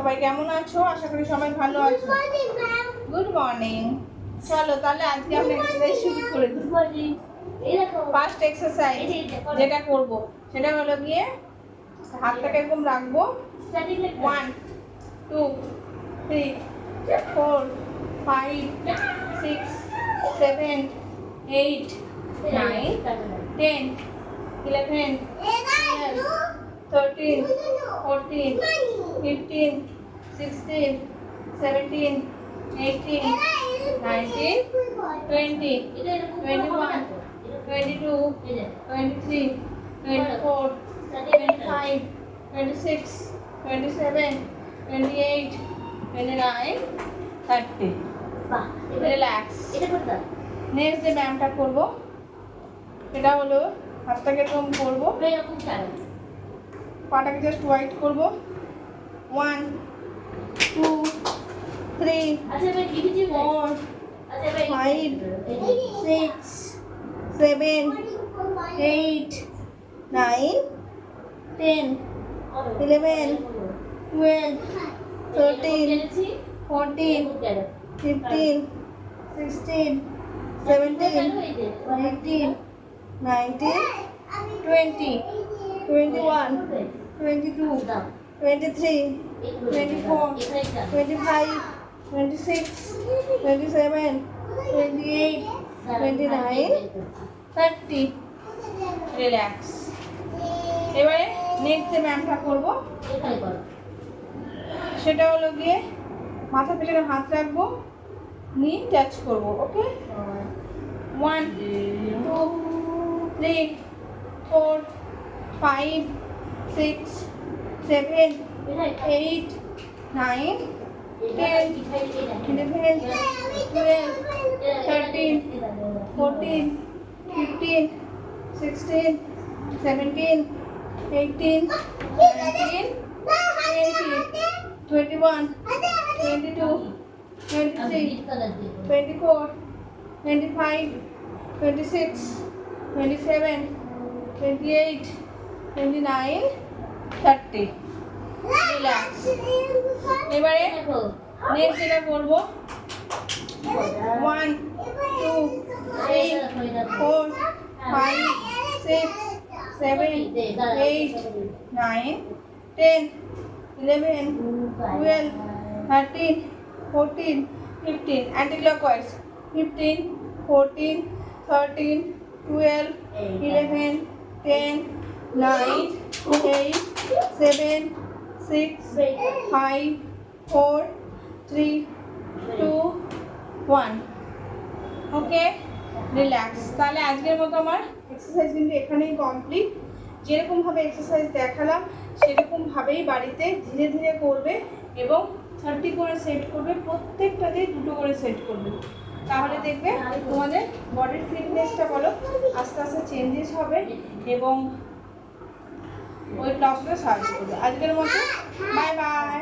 সবাই কেমন আছো? আশা করি সবাই ভালো আছো। Good morning. চলো তাহলে আজকে আমরা এক্সারসাইজ শুরু করে দিই। ফার্স্ট এক্সারসাইজ যেটা করব সেটা হলো গিয়ে হাতটাকে এরকম রাখবো। 1 2 3 4 5 6 7 8 9 10 11 12 13 14 15 16 17 18 19 20 21 22 23 24 25 26 27 28 29 30 রিল্যাক্স। নেক্সট যে ব্যায়ামটা করবো সেটা হলো হাতটাকে এরকম করবো, পাটাকে জাস্ট ওয়াইড করবো। 1 2 3 4 5 6 7 8 9 10 11 12 13 14 15 16 17 18 19 20 21 22 23 24 25 26 27 28 29 30 রিল্যাক্স। এবারে নেক্সট যে ব্যায়ামটা করবো সেটা হলো গিয়ে মাথা পেছনে হাত রাখবো, নি টাচ করবো। ওকে, 1 2 3 4 5 6 7 8 9 10 11 12 13 14 15 16 17 18 19 20 21 22 23 24 25 26 27 28 29 30 রিল্যাক্স। এবারে নেক্সট যেটা করবো 1 2 3 4 5 6 7 8 9 10 11 12 13 14 15 anti-clockwise 15 14 13 12 11 10 9 8 7 6 5 4 3 2 1 ওকে, রিল্যাক্স। তাহলে আজকের মতো আমার এক্সারসাইজ কিন্তু এখানেই কমপ্লিট। যেরকমভাবে এক্সারসাইজ দেখালাম সেরকমভাবেই বাড়িতে ধীরে ধীরে করবে এবং 30 করে সেট করবে, প্রত্যেকটাতেই 2টো করে সেট করবে। তাহলে দেখবে তোমাদের বডির ফিটনেসটা বলো আস্তে আস্তে চেঞ্জেস হবে এবং ওয়েট লসটা সাহায্য করবে। আজকের মতো বাই বাই।